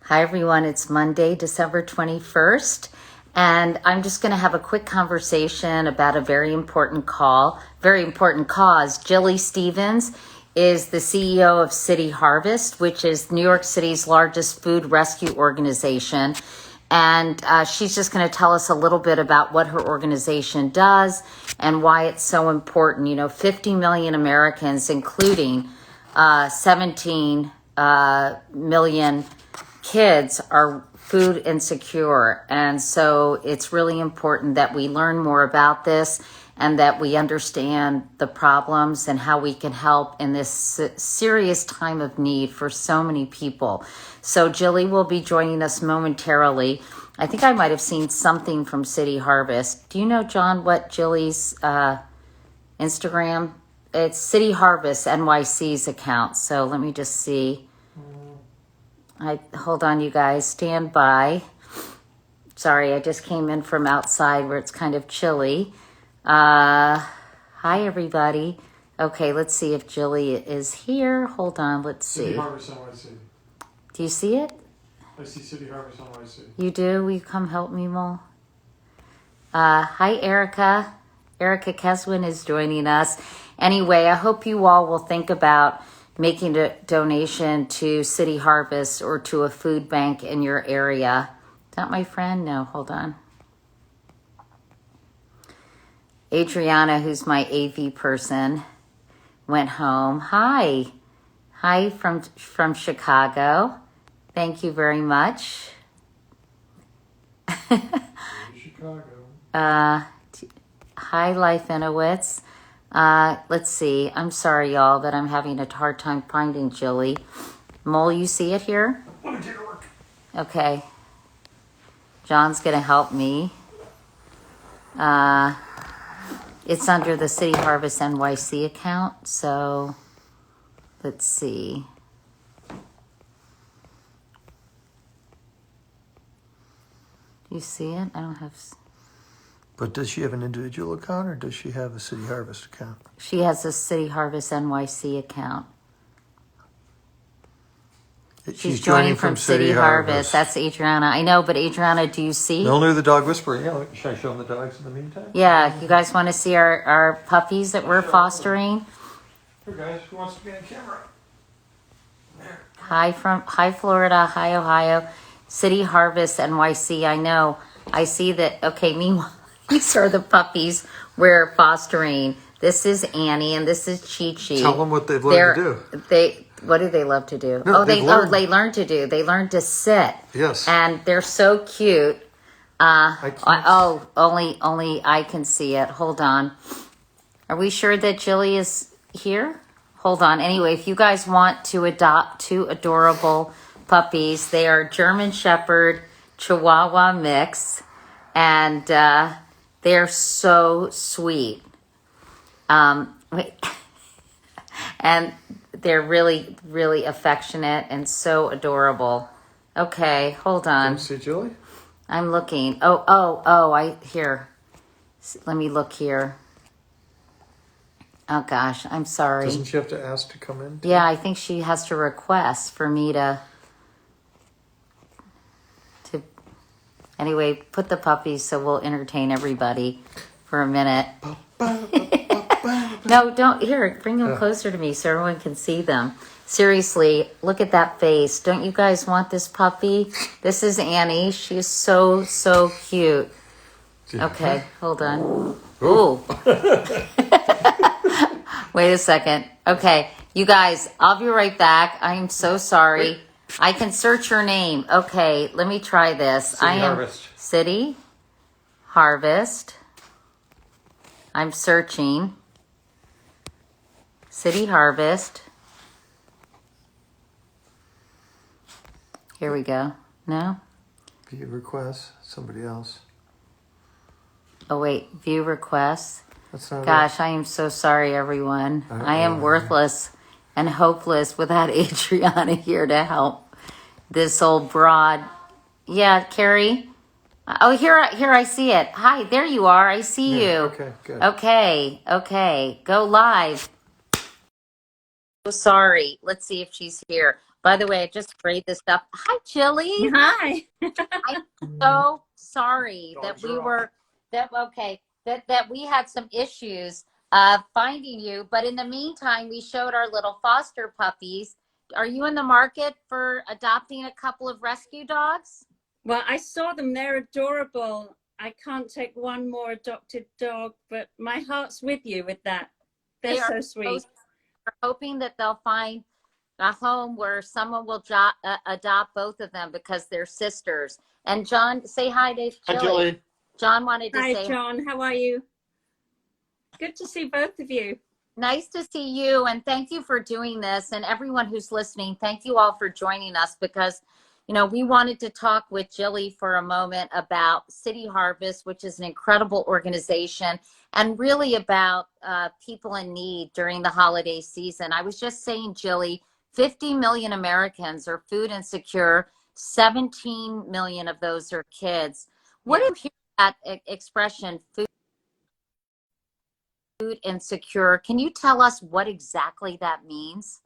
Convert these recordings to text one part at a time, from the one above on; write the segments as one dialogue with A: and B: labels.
A: Hi, everyone. It's Monday, December 21st, and I'm just going to have a quick conversation about a very important cause. Jilly Stevens is the CEO of City Harvest, which is New York City's largest food rescue organization. And she's just going to tell us a little bit about what her organization does and why it's so important. 50 million Americans, including 17 million kids, are food insecure. And so it's really important that we learn more about this and that we understand the problems and how we can help in this serious time of need for so many people. So Jilly will be joining us momentarily. I think I might have seen something from City Harvest. Do you know, John, what Jilly's Instagram? It's City Harvest NYC's account. So let me just see. Hold on, you guys. Stand by. Sorry, I just came in from outside where it's kind of chilly. Hi, everybody. Okay, let's see if Jilly is here. Hold on, let's see.
B: City Harvest NYC.
A: Do you see it?
B: I see City Harvest NYC.
A: You do? Will you come help me, Mo? Hi, Erica. Erica Keswin is joining us. Anyway, I hope you all will think about making a donation to City Harvest or to a food bank in your area. Is that my friend? No, hold on. Adriana, who's my AV person, went home. Hi from Chicago. Thank you very much.
B: Chicago.
A: Hi, Life Inowitz. Let's see. I'm sorry, y'all, but I'm having a hard time finding Jilly. Mole, you see it here?
B: Let me take a look.
A: Okay. John's going to help me. It's under the City Harvest NYC account, so let's see. Do you see it? I don't have...
C: But does she have an individual account or does she have a City Harvest account?
A: She has a City Harvest NYC account. She's joining from City Harvest. That's Adriana. I know, but Adriana, do you see?
C: No, only the dog whisperer. Yeah, should I show them the dogs in the meantime?
A: Yeah, you guys want to see our puppies that we're fostering?
B: Here, guys, who wants to be on camera? There.
A: Hi Florida, hi Ohio, City Harvest NYC. I know. I see that. Okay, meanwhile, these are the puppies we're fostering. This is Annie and this is Chi-Chi.
C: Tell them what they've learned to do.
A: What do they love to do?
C: No,
A: they learn to do. They learn to sit.
C: Yes.
A: And they're so cute. Only I can see it. Hold on. Are we sure that Jilly is here? Hold on. Anyway, if you guys want to adopt two adorable puppies, they are German Shepherd Chihuahua mix, and they're so sweet. And they're really, really affectionate and so adorable. Okay, hold on.
B: Can you see Jilly?
A: I'm looking. Here. Let me look here. Oh gosh, I'm sorry.
B: Doesn't she have to ask to come in?
A: Yeah, I think she has to request for me to anyway, put the puppies so we'll entertain everybody for a minute. No, don't. Here, bring them closer to me so everyone can see them. Seriously, look at that face. Don't you guys want this puppy? This is Annie. She is so, so cute. Okay, hold on. Ooh. Wait a second. Okay, you guys, I'll be right back. I am so sorry. I can search your name. Okay, let me try this.
B: City Harvest.
A: City Harvest. I'm searching. City Harvest. Here we go. No?
C: View requests. Somebody else.
A: Oh, wait. View requests.
C: That's not
A: Gosh, I am so sorry, everyone. I am worthless and hopeless without Adriana here to help this old broad. Yeah, Carrie? Oh, here I see it. Hi, there you are. I see you.
C: Okay, good.
A: Okay. Go live. So sorry. Let's see if she's here. By the way, I just sprayed this stuff. Hi, Jilly.
D: Hi.
A: I'm so sorry that
B: Dogs
A: we
B: are off.
A: were that we had some issues finding you. But in the meantime, we showed our little foster puppies. Are you in the market for adopting a couple of rescue dogs?
D: Well, I saw them. They're adorable. I can't take one more adopted dog, but my heart's with you with that. They're
A: They are
D: so sweet.
A: we're hoping that they'll find a home where someone will adopt both of them because they're sisters. And John, say hi to
B: Hi,
A: Jilly.
B: Jilly.
A: John wanted to
D: Hi,
A: say
D: John. How are you? Good to see both of you.
A: nice to see you, and thank you for doing this. And everyone who's listening, thank you all for joining us because, we wanted to talk with Jilly for a moment about City Harvest, which is an incredible organization, and really about people in need during the holiday season. I was just saying, Jilly, 50 million Americans are food insecure. 17 million of those are kids. What do you hear that expression, food insecure? Can you tell us what exactly that means?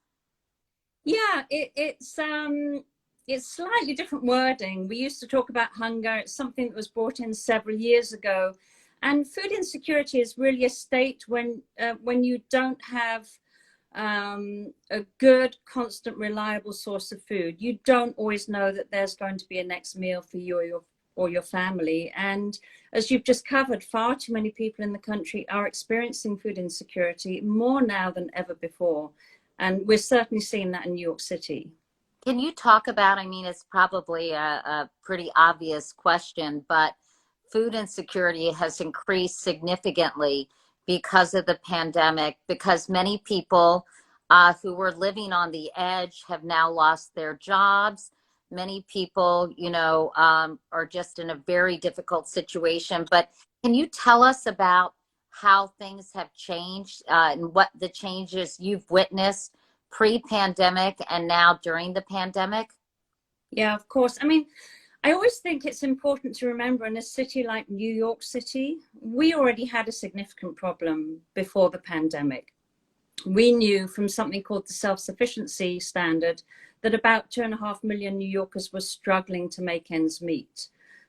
D: Yeah, it's slightly different wording. We used to talk about hunger. It's something that was brought in several years ago, and food insecurity is really a state when you don't have a good, constant, reliable source of food. You don't always know that there's going to be a next meal for you or your family. And as you've just covered, far too many people in the country are experiencing food insecurity more now than ever before. And we're certainly seeing that in New York City.
A: Can you talk about, it's probably a pretty obvious question, but food insecurity has increased significantly because of the pandemic, because many people who were living on the edge have now lost their jobs. Many people, are just in a very difficult situation. But can you tell us about how things have changed and what the changes you've witnessed pre-pandemic and now during the pandemic?
D: Yeah, of course. I always think it's important to remember in a city like New York City, we already had a significant problem before the pandemic. We knew from something called the self-sufficiency standard that about 2.5 million New Yorkers were struggling to make ends meet.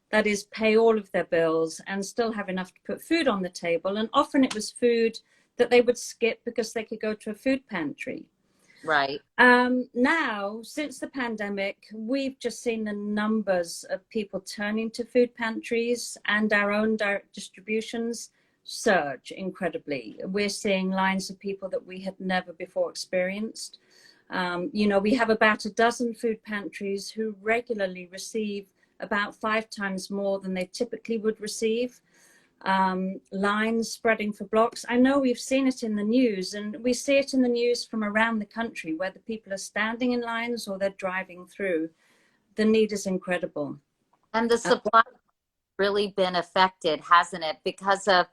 D: That is, pay all of their bills and still have enough to put food on the table. And often it was food that they would skip because they could go to a food pantry.
A: Right.
D: Now, since the pandemic, we've just seen the numbers of people turning to food pantries and our own direct distributions surge incredibly. We're seeing lines of people that we had never before experienced. We have about a dozen food pantries who regularly receive about 5 times more than they typically would receive. Lines spreading for blocks. I know we've seen it in the news, and we see it in the news from around the country, whether people are standing in lines or they're driving through. The need is incredible.
A: And the supply really been affected, hasn't it? Because of,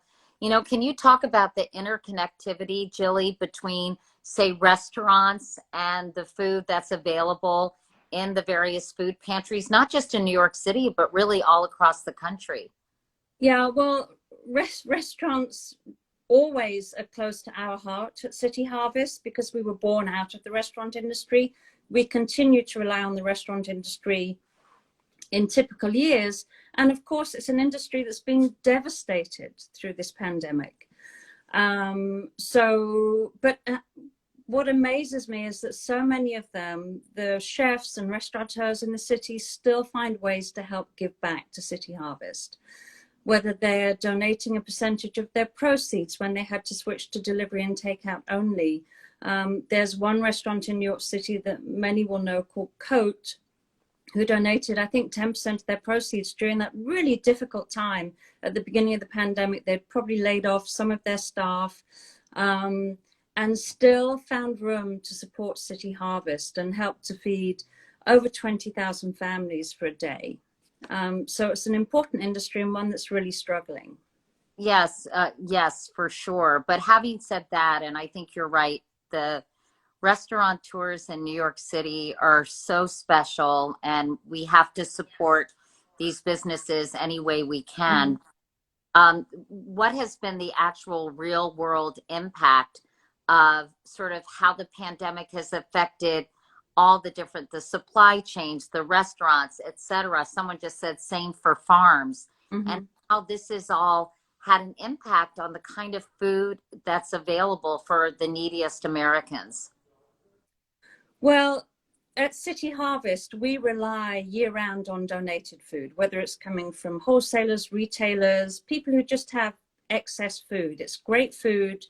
A: can you talk about the interconnectivity, Jilly, between, say, restaurants and the food that's available in the various food pantries, not just in New York City, but really all across the country?
D: Yeah, well, restaurants always are close to our heart at City Harvest because we were born out of the restaurant industry. We continue to rely on the restaurant industry in typical years. And of course, it's an industry that's been devastated through this pandemic. What amazes me is that so many of them, the chefs and restaurateurs in the city, still find ways to help give back to City Harvest, whether they're donating a percentage of their proceeds when they had to switch to delivery and takeout only. There's one restaurant in New York City that many will know called Couric, who donated, I think, 10% of their proceeds during that really difficult time at the beginning of the pandemic. They'd probably laid off some of their staff and still found room to support City Harvest and help to feed over 20,000 families for a day. So it's an important industry and one that's really struggling.
A: Yes, yes, for sure. But having said that, and I think you're right, the restaurateurs in New York City are so special, and we have to support these businesses any way we can. What has been the actual real world impact of sort of how the pandemic has affected all the different, the supply chains, the restaurants, etc. Someone just said same for farms, and how this is all had an impact on the kind of food that's available for the neediest Americans.
D: Well, at City Harvest, we rely year round on donated food, whether it's coming from wholesalers, retailers, people who just have excess food. It's great food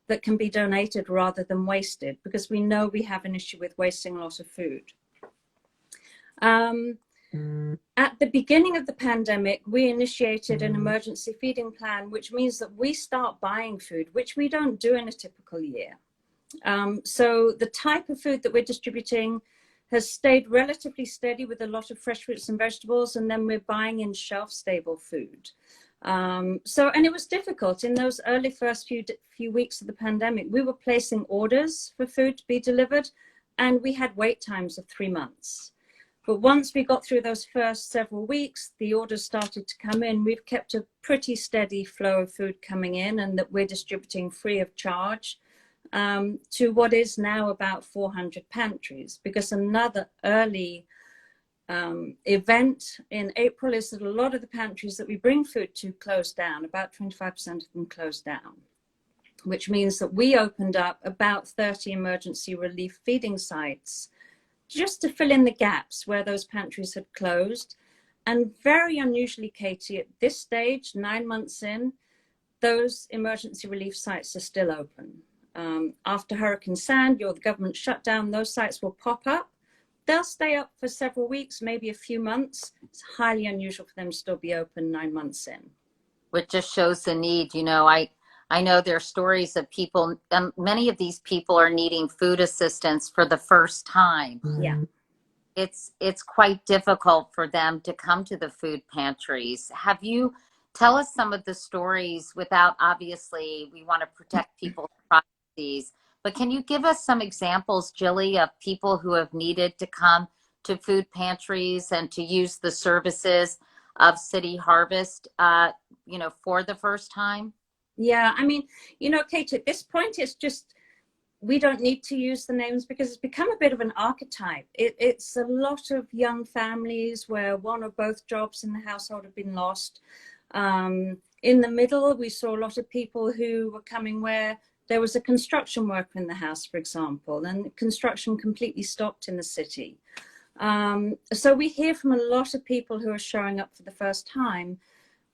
D: that can be donated rather than wasted, because we know we have an issue with wasting a lot of food. At the beginning of the pandemic, we initiated an emergency feeding plan, which means that we start buying food, which we don't do in a typical year. So the type of food that we're distributing has stayed relatively steady with a lot of fresh fruits and vegetables, and then we're buying in shelf-stable food. And it was difficult in those early first few weeks of the pandemic. We were placing orders for food to be delivered, and we had wait times of 3 months. But once we got through those first several weeks, the orders started to come in. We've kept a pretty steady flow of food coming in, and that we're distributing free of charge to what is now about 400 pantries, because another early event in April is that a lot of the pantries that we bring food to closed down. About 25% of them closed down, which means that we opened up about 30 emergency relief feeding sites just to fill in the gaps where those pantries had closed. And very unusually, Katie, at this stage, 9 months in, those emergency relief sites are still open. After Hurricane Sandy or the government shutdown, those sites will pop up. They'll stay up for several weeks, maybe a few months. It's highly unusual for them to still be open 9 months in.
A: Which just shows the need. You know, I know there are stories of people, many of these people are needing food assistance for the first time.
D: Yeah.
A: It's quite difficult for them to come to the food pantries. Tell us some of the stories without, obviously, we want to protect people's privacies, but can you give us some examples, Jilly, of people who have needed to come to food pantries and to use the services of City Harvest, for the first time?
D: Yeah, I mean, Kate, at this point, it's just, we don't need to use the names because it's become a bit of an archetype. It's a lot of young families where one or both jobs in the household have been lost. In the middle, we saw a lot of people who were coming where there was a construction worker in the house, for example, and construction completely stopped in the city. So we hear from a lot of people who are showing up for the first time.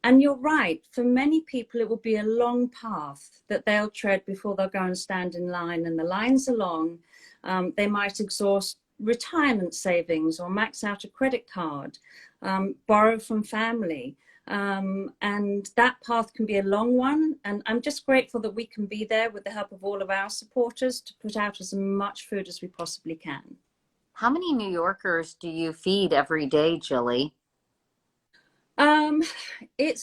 D: And you're right, for many people, it will be a long path that they'll tread before they'll go and stand in line. And the lines are long. They might exhaust retirement savings or max out a credit card, borrow from family. And that path can be a long one. And I'm just grateful that we can be there with the help of all of our supporters to put out as much food as we possibly can.
A: How many New Yorkers do you feed every day, Jilly?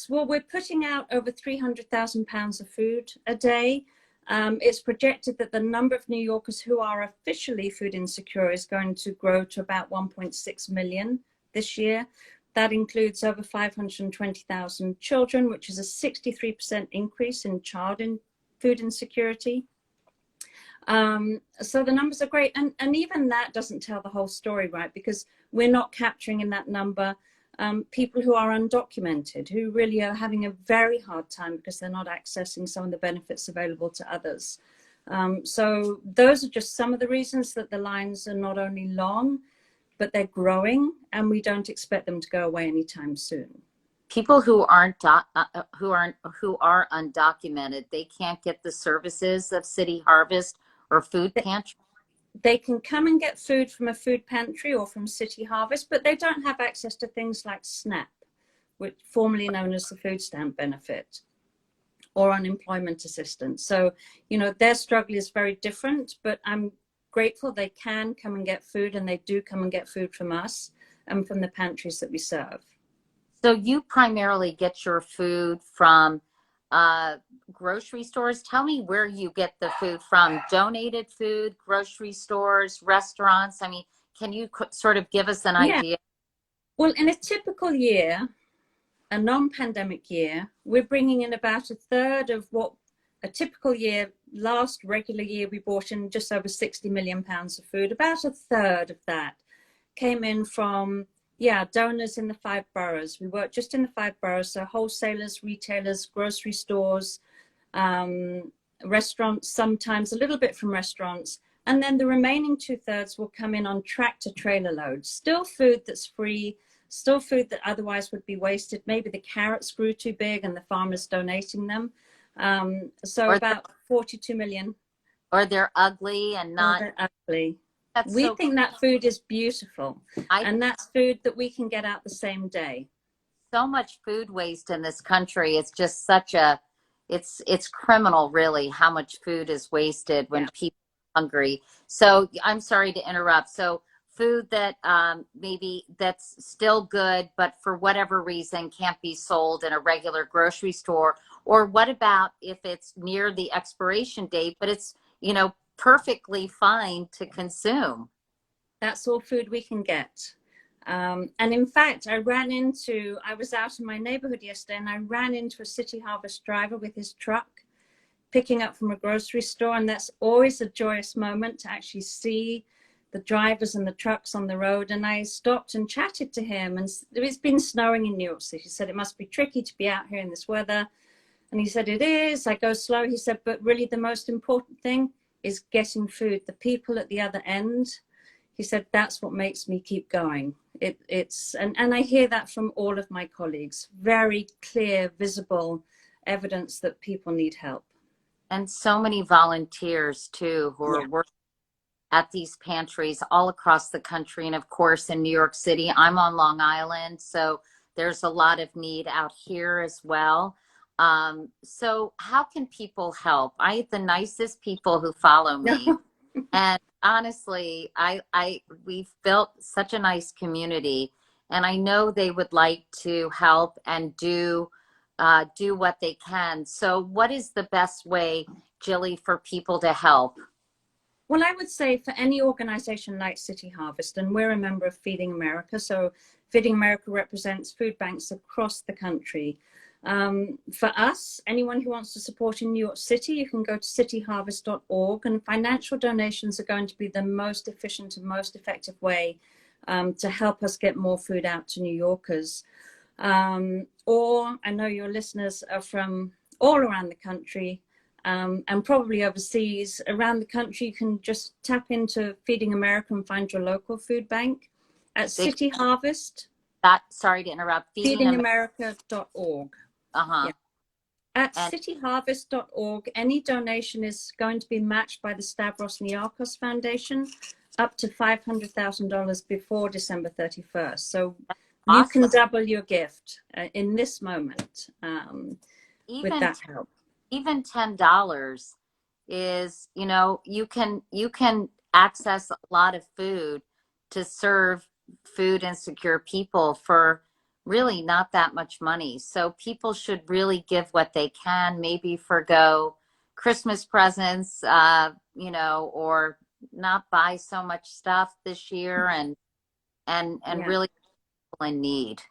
D: We're putting out over 300,000 pounds of food a day. It's projected that the number of New Yorkers who are officially food insecure is going to grow to about 1.6 million this year. That includes over 520,000 children, which is a 63% increase in food insecurity. So the numbers are great. And even that doesn't tell the whole story, right? Because we're not capturing in that number people who are undocumented, who really are having a very hard time because they're not accessing some of the benefits available to others. So those are just some of the reasons that the lines are not only long, but they're growing, and we don't expect them to go away anytime soon.
A: People who are undocumented, they can't get the services of City Harvest or food pantry.
D: They can come and get food from a food pantry or from City Harvest, but they don't have access to things like SNAP, which formerly known as the food stamp benefit, or unemployment assistance. So, their struggle is very different, but I'm grateful they can come and get food, and they do come and get food from us and from the pantries that we serve.
A: So you primarily get your food from grocery stores. Tell me where you get the food from. Donated food, grocery stores, restaurants. I mean, can you sort of give us an idea?
D: Well, in a typical year, a non-pandemic year, we're bringing in about a third of what a typical year last regular year, we brought in just over 60 million pounds of food. About a third of that came in from, donors in the 5 boroughs. We work just in the 5 boroughs, so wholesalers, retailers, grocery stores, restaurants, sometimes a little bit from restaurants. And then the remaining 2/3 will come in on tractor trailer loads. Still food that's free, still food that otherwise would be wasted. Maybe the carrots grew too big and the farmer's donating them. So
A: Or
D: about 42 million.
A: or they're ugly and
D: Oh,
A: not.
D: they're ugly.
A: That's
D: We
A: so.
D: think that food is beautiful,
A: I
D: and that's food that we can get out the same day.
A: so much food waste in this country. It's just such a, it's criminal, really, how much food is wasted when
D: Yeah.
A: people are hungry. So I'm sorry to interrupt. So food that maybe that's still good, but for whatever reason can't be sold in a regular grocery store. Or what about if it's near the expiration date, but it's, perfectly fine to consume?
D: That's all food we can get. And in fact, I was out in my neighborhood yesterday and I ran into a City Harvest driver with his truck picking up from a grocery store. And that's always a joyous moment to actually see the drivers and the trucks on the road. And I stopped and chatted to him. And it's been snowing in New York City. He said, it must be tricky to be out here in this weather. And he said, it is. I go slow. He said, but really the most important thing is getting food. The people at the other end, he said, that's what makes me keep going. And I hear that from all of my colleagues. Very clear, visible evidence that people need help.
A: And so many volunteers too who are working at these pantries all across the country. And of course, in New York City, I'm on Long Island, so there's a lot of need out here as well. So how can people help? I have the nicest people who follow me. And honestly, we've built such a nice community, and I know they would like to help and do what they can. So what is the best way, Jilly, for people to help?
D: Well, I would say for any organization like City Harvest, and we're a member of Feeding America, so Feeding America represents food banks across the country. For us, anyone who wants to support in New York City, you can go to cityharvest.org, and financial donations are going to be the most efficient and most effective way to help us get more food out to New Yorkers. Or I know your listeners are from all around the country. And probably overseas. Around the country, you can just tap into Feeding America and find your local food bank at City Harvest.
A: Sorry to interrupt.
D: Feedingamerica.org.
A: Uh-huh.
D: Yeah. At
A: And
D: cityharvest.org, any donation is going to be matched by the Stavros Niarchos Foundation up to $500,000 before December 31st. So you can double your gift in this moment with that help.
A: Even $10 is, you can access a lot of food to serve food insecure people for really not that much money. So people should really give what they can, maybe forgo Christmas presents, or not buy so much stuff this year and really people in need.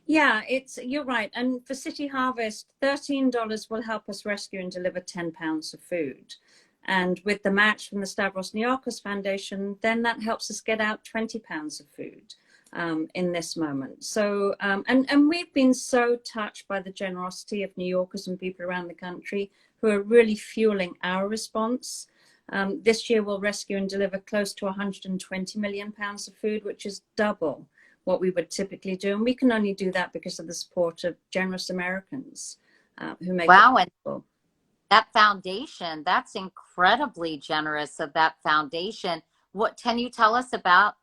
D: Yeah, you're right. And for City Harvest, $13 will help us rescue and deliver 10 pounds of food. And with the match from the Stavros Niarchos Foundation, then that helps us get out 20 pounds of food in this moment. So, and we've been so touched by the generosity of New Yorkers and people around the country who are really fueling our response. This year, we'll rescue and deliver close to 120 million pounds of food, which is double what we would typically do. And we can only do that because of the support of generous Americans who make it possible.
A: And that foundation, that's incredibly generous of that foundation. What can you tell us about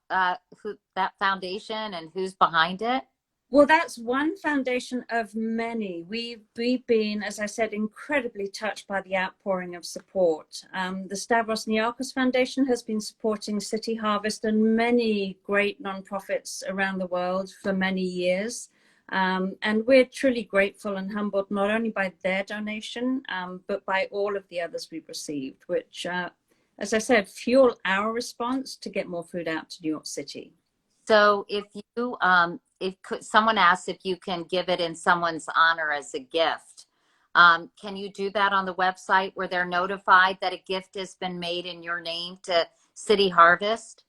A: who that foundation and who's behind it?
D: Well, that's one foundation of many. We've been, as I said, incredibly touched by the outpouring of support. The Stavros Niarchos Foundation has been supporting City Harvest and many great nonprofits around the world for many years. And we're truly grateful and humbled not only by their donation, but by all of the others we've received, which, as I said, fuel our response to get more food out to New York City.
A: So if someone asks if you can give it in someone's honor as a gift, Can you do that on the website where they're notified that a gift has been made in your name to City Harvest?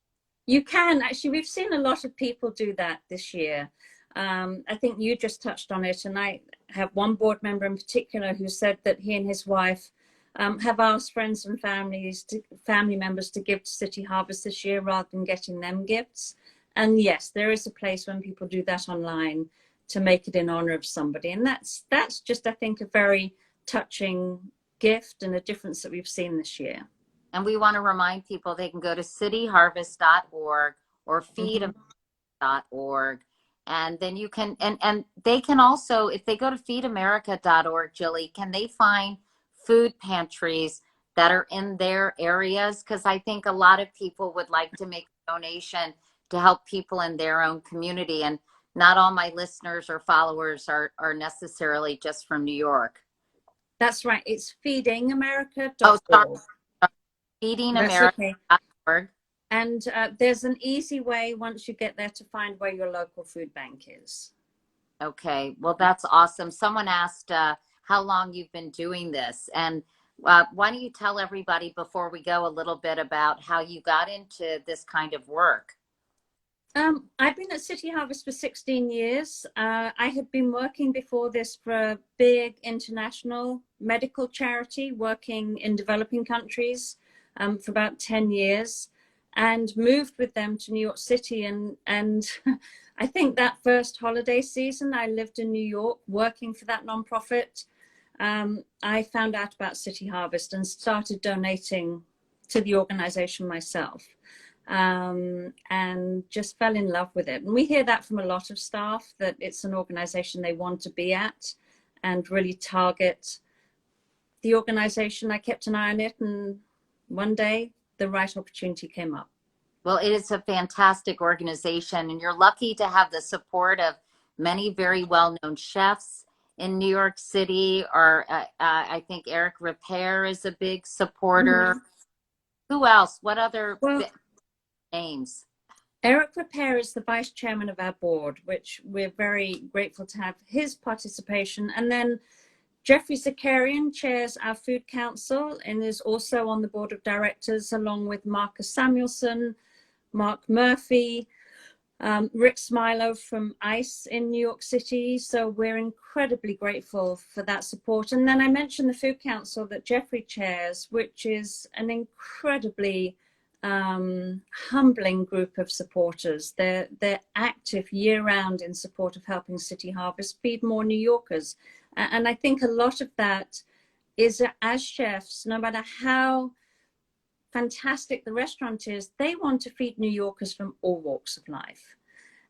D: You can actually. We've seen a lot of people do that this year. I think you just touched on it, and I have one board member in particular who said that he and his wife have asked friends and family members to give to City Harvest this year rather than getting them gifts. And yes, there is a place when people do that online to make it in honor of somebody, and that's just, I think, a very touching gift and a difference that we've seen this year.
A: And we want to remind people they can go to cityharvest.org or feedamerica.org. And then you can, and they can also, if they go to feedamerica.org, Jilly, can they find food pantries that are in their areas? Because I think a lot of people would like to make a donation to help people in their own community. And not all my listeners or followers are necessarily just from New York.
D: That's right. It's feedingamerica.org.
A: Oh, sorry. Feedingamerica.org.
D: Okay. And there's an easy way once you get there to find where your local food bank is.
A: Okay, well, that's awesome. Someone asked how long you've been doing this. And why don't you tell everybody before we go a little bit about how you got into this kind of work?
D: I've been at City Harvest for 16 years. I had been working before this for a big international medical charity working in developing countries for about 10 years and moved with them to New York City. And I think that first holiday season, I lived in New York working for that nonprofit. I found out about City Harvest and started donating to the organization myself. And just fell in love with it. And we hear that from a lot of staff, that it's an organization they want to be at and really target the organization. I kept an eye on it, and one day the right opportunity came up.
A: Well, it is a fantastic organization, and you're lucky to have the support of many very well-known chefs in New York City, or I think Eric Repair is a big supporter. Mm-hmm. Who else? What other names?
D: Eric Repair is the vice chairman of our board, which we're very grateful to have his participation. And then Jeffrey Zakarian chairs our food council and is also on the board of directors, along with Marcus Samuelson, Mark Murphy, Rick Smilo from ICE in New York City. So we're incredibly grateful for that support. And then I mentioned the food council that Jeffrey chairs, which is an incredibly humbling group of supporters. They're active year-round in support of helping City Harvest feed more New Yorkers. And I think a lot of that is, as chefs, no matter how fantastic the restaurant is, they want to feed New Yorkers from all walks of life.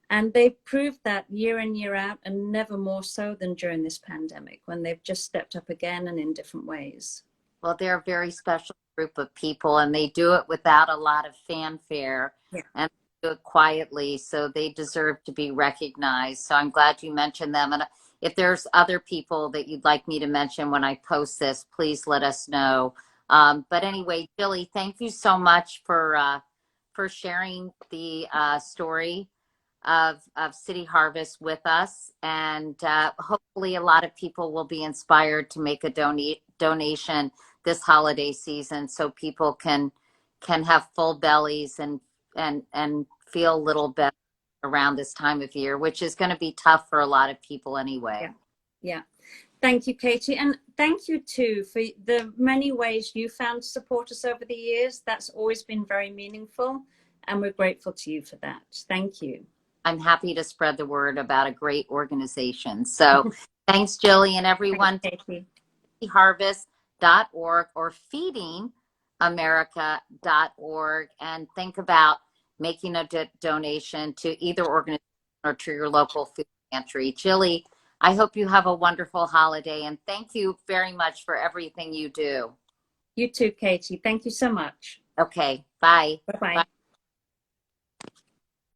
D: And they've proved that year in, year out, and never more so than during this pandemic, when they've just stepped up again and in different ways.
A: Well, they're a very special group of people, and they do it without a lot of fanfare. Yeah. And do it quietly, so they deserve to be recognized. So I'm glad you mentioned them. And if there's other people that you'd like me to mention when I post this, please let us know. But anyway, Jilly, thank you so much for sharing the story of City Harvest with us. And hopefully a lot of people will be inspired to make a donation this holiday season, so people can have full bellies and feel a little better around this time of year, which is going to be tough for a lot of people anyway.
D: Yeah. Thank you, Katie. And thank you too for the many ways you found to support us over the years. That's always been very meaningful, and we're grateful to you for that. Thank you.
A: I'm happy to spread the word about a great organization. So thanks, Jilly, and everyone.
D: Thanks, Katie.
A: Harvest.org or feedingamerica.org, and think about making a donation to either organization or to your local food pantry. Jilly, I hope you have a wonderful holiday, and thank you very much for everything you do.
D: You too, Katie. Thank you so much.
A: Okay, bye.
D: Bye-bye.